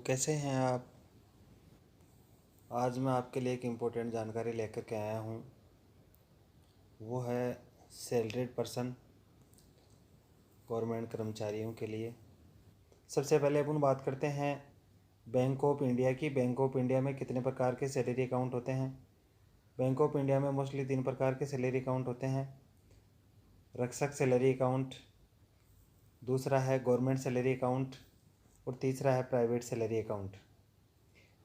कैसे हैं आप। आज मैं आपके लिए एक इम्पोर्टेंट जानकारी लेकर के आया हूँ। वो है सैलरीड पर्सन गवर्नमेंट कर्मचारियों के लिए। सबसे पहले अपन बात करते हैं बैंक ऑफ इंडिया की। बैंक ऑफ इंडिया में कितने प्रकार के सैलरी अकाउंट होते हैं। बैंक ऑफ इंडिया में मोस्टली 3 प्रकार के सैलरी अकाउंट होते हैं। रक्षक सैलरी अकाउंट, दूसरा है गवर्नमेंट सैलरी अकाउंट और तीसरा है प्राइवेट सैलरी अकाउंट।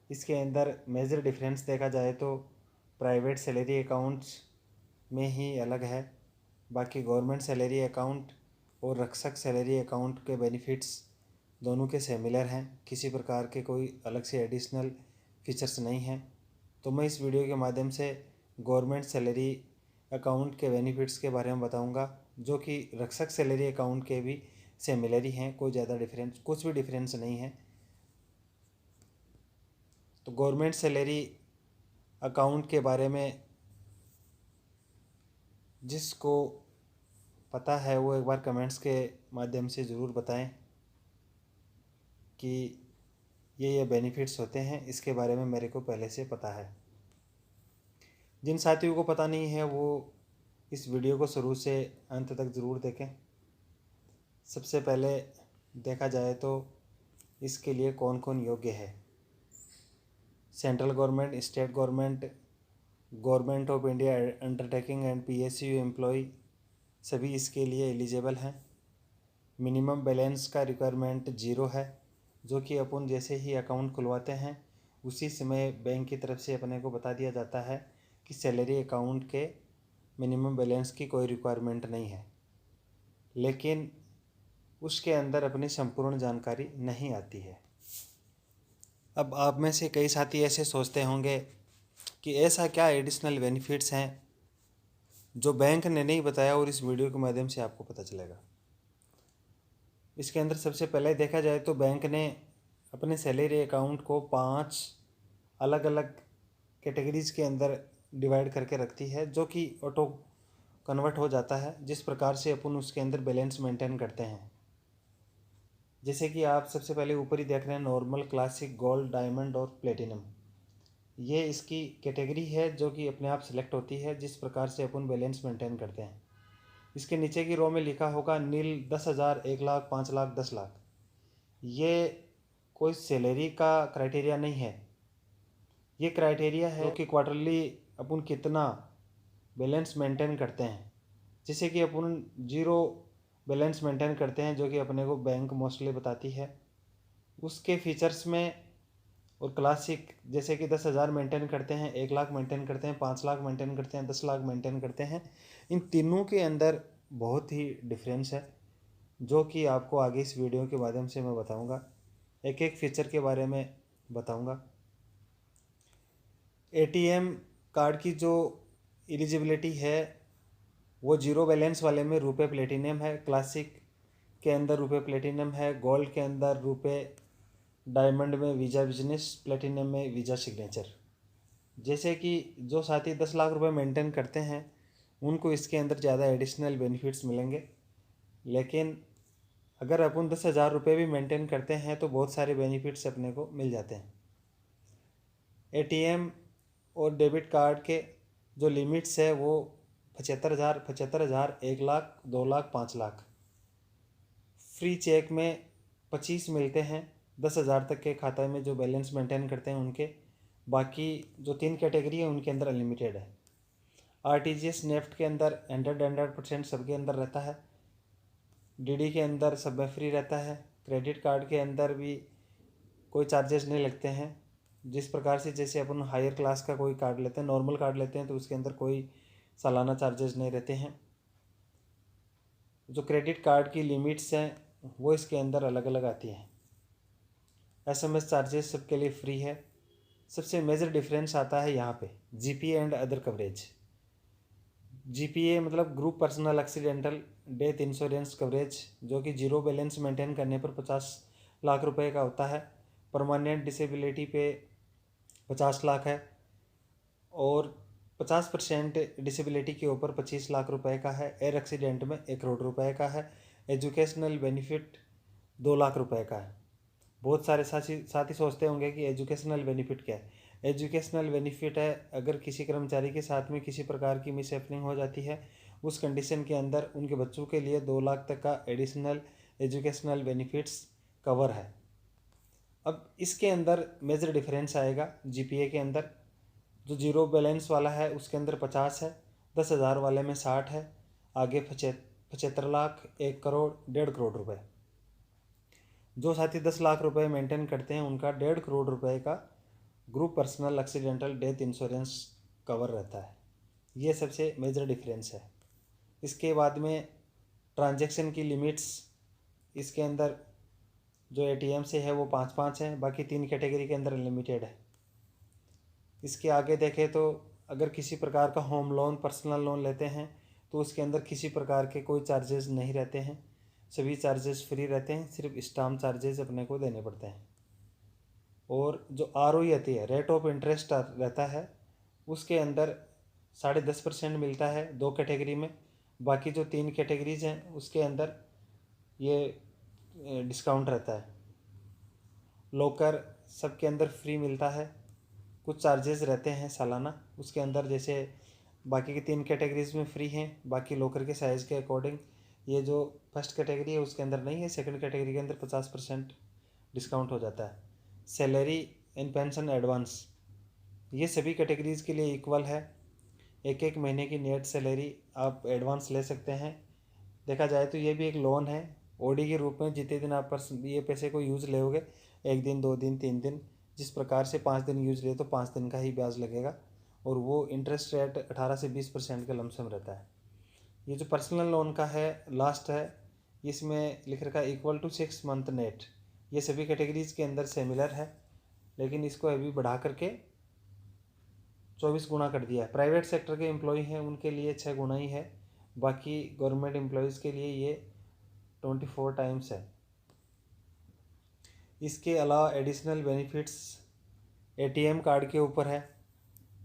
इसके अंदर मेजर डिफरेंस देखा जाए तो प्राइवेट सैलरी अकाउंट्स में ही अलग है। बाकी गवर्नमेंट सैलरी अकाउंट और रक्षक सैलरी अकाउंट के बेनिफिट्स दोनों के सिमिलर हैं। किसी प्रकार के कोई अलग से एडिशनल फीचर्स नहीं हैं। तो मैं इस वीडियो के माध्यम से गवर्नमेंट सैलरी अकाउंट के बेनिफिट्स के बारे में बताऊंगा, जो कि रक्षक सैलरी अकाउंट के भी सिमिलर ही हैं। कोई ज़्यादा डिफरेंस, कुछ भी डिफरेंस नहीं है। तो गवर्नमेंट सैलरी अकाउंट के बारे में जिसको पता है वो एक बार कमेंट्स के माध्यम से ज़रूर बताएं कि ये बेनिफिट्स होते हैं। इसके बारे में मेरे को पहले से पता है। जिन साथियों को पता नहीं है वो इस वीडियो को शुरू से अंत तक ज़रूर देखें। सबसे पहले देखा जाए तो इसके लिए कौन कौन योग्य है। Central government, state government, government of India undertaking and PSU employ सभी इसके लिए एलिजिबल हैं। मिनिमम बैलेंस का रिक्वायरमेंट 0 है, जो कि अपन जैसे ही अकाउंट खुलवाते हैं उसी समय बैंक की तरफ से अपने को बता दिया जाता है कि सैलरी अकाउंट के मिनिमम बैलेंस की कोई रिक्वायरमेंट नहीं है। लेकिन उसके अंदर अपनी संपूर्ण जानकारी नहीं आती है। अब आप में से कई साथी ऐसे सोचते होंगे कि ऐसा क्या एडिशनल बेनिफिट्स हैं जो बैंक ने नहीं बताया और इस वीडियो के माध्यम से आपको पता चलेगा। इसके अंदर सबसे पहले देखा जाए तो बैंक ने अपने सैलरी अकाउंट को 5 अलग अलग कैटेगरीज के अंदर डिवाइड करके रखती है, जो कि ऑटो कन्वर्ट हो जाता है जिस प्रकार से अपन उसके अंदर बैलेंस मेंटेन करते हैं। जैसे कि आप सबसे पहले ऊपर ही देख रहे हैं नॉर्मल, क्लासिक, गोल्ड, डायमंड और प्लेटिनम। ये इसकी कैटेगरी है जो कि अपने आप सेलेक्ट होती है जिस प्रकार से अपन बैलेंस मेंटेन करते हैं। इसके नीचे की रो में लिखा होगा नील, 10,000, 1 लाख, 5 लाख, 10 लाख। ये कोई सैलरी का क्राइटेरिया नहीं है। ये क्राइटेरिया है कि क्वार्टरली अपन कितना बैलेंस मेंटेन करते हैं। जैसे कि अपन 0 बैलेंस मेंटेन करते हैं, जो कि अपने को बैंक मोस्टली बताती है। उसके फीचर्स में और क्लासिक जैसे कि 10,000 मेंटेन करते हैं, 1 लाख मेंटेन करते हैं, 5 लाख मेंटेन करते हैं, 10 लाख मेंटेन करते हैं। इन तीनों के अंदर बहुत ही डिफरेंस है, जो कि आपको आगे इस वीडियो के माध्यम से मैं बताऊंगा। एक एक फीचर के बारे में बताऊंगा। ATM कार्ड की जो एलिजिबिलिटी है वो 0 बैलेंस वाले में रुपए प्लेटिनम है, क्लासिक के अंदर रुपए प्लेटिनम है, गोल्ड के अंदर रुपए, डायमंड में वीज़ा बिजनेस, प्लेटिनम में वीज़ा सिग्नेचर। जैसे कि जो साथी 10 लाख रुपए मेंटेन करते हैं उनको इसके अंदर ज़्यादा एडिशनल बेनिफिट्स मिलेंगे। लेकिन अगर अपन 10,000 रुपये भी मेंटेन करते हैं तो बहुत सारे बेनिफिट्स अपने को मिल जाते हैं। ATM और डेबिट कार्ड के जो लिमिट्स है वो 75,000, 1 लाख, 2 लाख, 5 लाख। फ्री चेक में 25 मिलते हैं 10,000 तक के खाते में जो बैलेंस मेंटेन करते हैं उनके। बाकी जो 3 कैटेगरी है उनके अंदर अनलिमिटेड है। RTGS नेफ्ट के अंदर 100% सबके अंदर रहता है। DD के अंदर सब में फ्री रहता है। क्रेडिट कार्ड के अंदर भी कोई चार्जेस नहीं लगते हैं। जिस प्रकार से जैसे अपन हायर क्लास का कोई कार्ड लेते हैं, नॉर्मल कार्ड लेते हैं, तो उसके अंदर कोई सालाना चार्जेस नहीं रहते हैं। जो क्रेडिट कार्ड की लिमिट्स हैं वो इसके अंदर अलग अलग आती हैं। SMS चार्जेस सबके लिए फ्री है। सबसे मेजर डिफरेंस आता है यहाँ पे GPA and other coverage. GPA मतलब group personal accidental death insurance coverage, जो कि 0 बैलेंस मेंटेन करने पर 50 लाख रुपए का होता है। परमानेंट डिसेबिलिटी पे 50 लाख है और 50% डिसेबिलिटी के ऊपर 25 लाख रुपए का है। एयर एक्सीडेंट में 1 करोड़ रुपए का है। एजुकेशनल बेनिफिट 2 लाख रुपए का है। बहुत सारे साथी सोचते होंगे कि एजुकेशनल बेनिफिट क्या है। एजुकेशनल बेनिफिट है अगर किसी कर्मचारी के साथ में किसी प्रकार की मिसहैपनिंग हो जाती है, उस कंडीशन के अंदर उनके बच्चों के लिए 2 लाख तक का एडिशनल एजुकेशनल बेनिफिट्स कवर है। अब इसके अंदर मेजर डिफरेंस आएगा जीपीए के अंदर। जो जीरो बैलेंस वाला है उसके अंदर 50 है, 10,000 वाले में 60 है, आगे 75 लाख, 1 करोड़, 1.5 करोड़ रुपए। जो साथी 10 लाख रुपए मेंटेन करते हैं उनका 1.5 करोड़ रुपए का group personal accidental death insurance cover रहता है। ये सबसे मेजर डिफरेंस है। इसके बाद में ट्रांजैक्शन की लिमिट्स इसके अंदर जो एटीएम से है वो 5 है, बाकी 3 कैटेगरी के अंदर अनलिमिटेड है। इसके आगे देखें तो अगर किसी प्रकार का होम लोन, पर्सनल लोन लेते हैं तो उसके अंदर किसी प्रकार के कोई चार्जेस नहीं रहते हैं, सभी चार्जेस फ्री रहते हैं, सिर्फ स्टाम्प चार्जेस अपने को देने पड़ते हैं। और जो आरओई आती है, रेट ऑफ इंटरेस्ट रहता है, उसके अंदर 10.5% मिलता है 2 कैटेगरी में, बाकी जो 3 कैटेगरीज हैं उसके अंदर ये डिस्काउंट रहता है। लॉकर सबके अंदर फ्री मिलता है, कुछ चार्जेस रहते हैं सालाना उसके अंदर, जैसे बाकी की 3 कैटेगरीज में फ्री हैं, बाकी लॉकर के साइज़ के अकॉर्डिंग। ये जो फर्स्ट कैटेगरी है उसके अंदर नहीं है, सेकंड कैटेगरी के अंदर 50% डिस्काउंट हो जाता है। सैलरी एंड पेंशन एडवांस, ये सभी कैटेगरीज़ के लिए इक्वल है। 1 महीने की नेट सैलरी आप एडवांस ले सकते हैं। देखा जाए तो ये भी एक लोन है ओडी के रूप में। जितने दिन आप पर ये पैसे को यूज़ लोगे, 1 दिन, 2 दिन, 3 दिन, जिस प्रकार से 5 दिन यूज ले तो 5 दिन का ही ब्याज लगेगा, और वो इंटरेस्ट रेट 18 से 20% का लमसम रहता है। ये जो पर्सनल लोन का है लास्ट है, इसमें लिख रखा है इक्वल टू 6 मंथ नेट। ये सभी कैटेगरीज के अंदर सिमिलर है, लेकिन इसको अभी बढ़ा करके 24 गुना कर दिया है। प्राइवेट सेक्टर के एम्प्लॉय हैं उनके लिए 6 गुना ही है, बाकी गवर्नमेंट एम्प्लॉयज़ के लिए ये 24 टाइम्स है। इसके अलावा एडिशनल बेनिफिट्स एटीएम कार्ड के ऊपर है।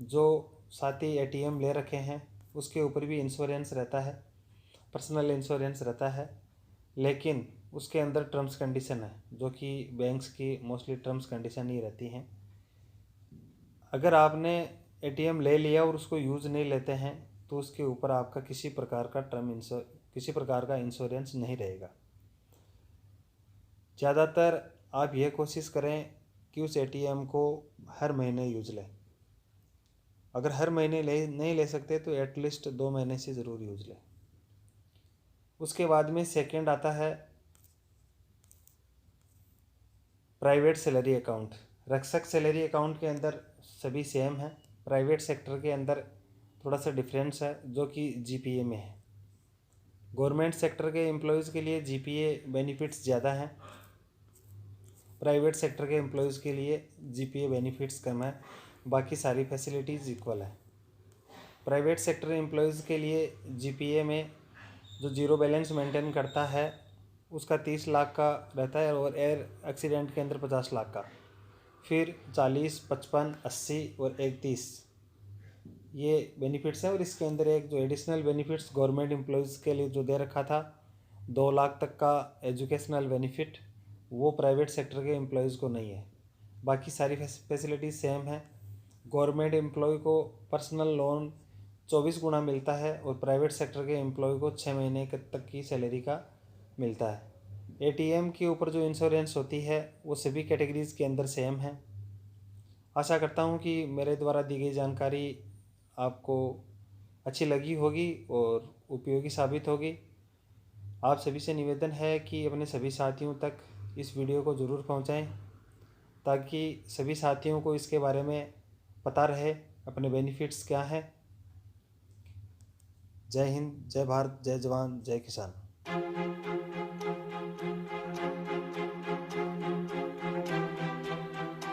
जो साथी एटीएम ले रखे हैं उसके ऊपर भी इंश्योरेंस रहता है, पर्सनल इंश्योरेंस रहता है, लेकिन उसके अंदर टर्म्स कंडीशन है जो कि बैंक्स की मोस्टली टर्म्स कंडीशन ही रहती हैं। अगर आपने एटीएम ले लिया और उसको यूज़ नहीं लेते हैं तो उसके ऊपर आपका किसी प्रकार का इंश्योरेंस नहीं रहेगा। ज़्यादातर आप यह कोशिश करें कि उस एटीएम को हर महीने यूज लें। अगर हर महीने नहीं ले सकते तो एटलीस्ट 2 महीने से ज़रूर यूज लें। उसके बाद में सेकंड आता है प्राइवेट सैलरी अकाउंट। रक्षक सैलरी अकाउंट के अंदर सभी सेम है, प्राइवेट सेक्टर के अंदर थोड़ा सा डिफरेंस है जो कि जीपीए में है। गवर्नमेंट सेक्टर के एम्प्लॉयज़ के लिए जीपीए बेनिफिट्स ज़्यादा हैं, प्राइवेट सेक्टर के एम्प्लॉयज़ के लिए जीपीए बेनिफिट्स कम है, बाकी सारी फैसिलिटीज़ इक्वल है। प्राइवेट सेक्टर एम्प्लॉयज़ के लिए जीपीए में जो जीरो बैलेंस मेंटेन करता है उसका 30 लाख का रहता है, और एयर एक्सीडेंट के अंदर 50 लाख का, फिर 40, 55, 80 और 31 ये बेनिफिट्स हैं। और इसके अंदर एक जो एडिशनल बेनिफिट्स गवर्नमेंट एम्प्लॉयज़ के लिए जो दे रखा था 2 लाख तक का एजुकेशनल बेनिफिट, वो प्राइवेट सेक्टर के एम्प्लॉयज़ को नहीं है। बाकी सारी फैसिलिटीज़ सेम है। गवर्नमेंट एम्प्लॉय को पर्सनल लोन 24 गुना मिलता है, और प्राइवेट सेक्टर के एम्प्लॉय को 6 महीने तक की सैलरी का मिलता है। एटीएम के ऊपर जो इंश्योरेंस होती है वो सभी कैटेगरीज़ के अंदर सेम है। आशा करता हूँ कि मेरे द्वारा दी गई जानकारी आपको अच्छी लगी होगी और उपयोगी साबित होगी। आप सभी से निवेदन है कि अपने सभी साथियों तक इस वीडियो को ज़रूर पहुँचाएँ, ताकि सभी साथियों को इसके बारे में पता रहे अपने बेनिफिट्स क्या हैं। जय हिंद, जय भारत, जय जवान, जय किसान।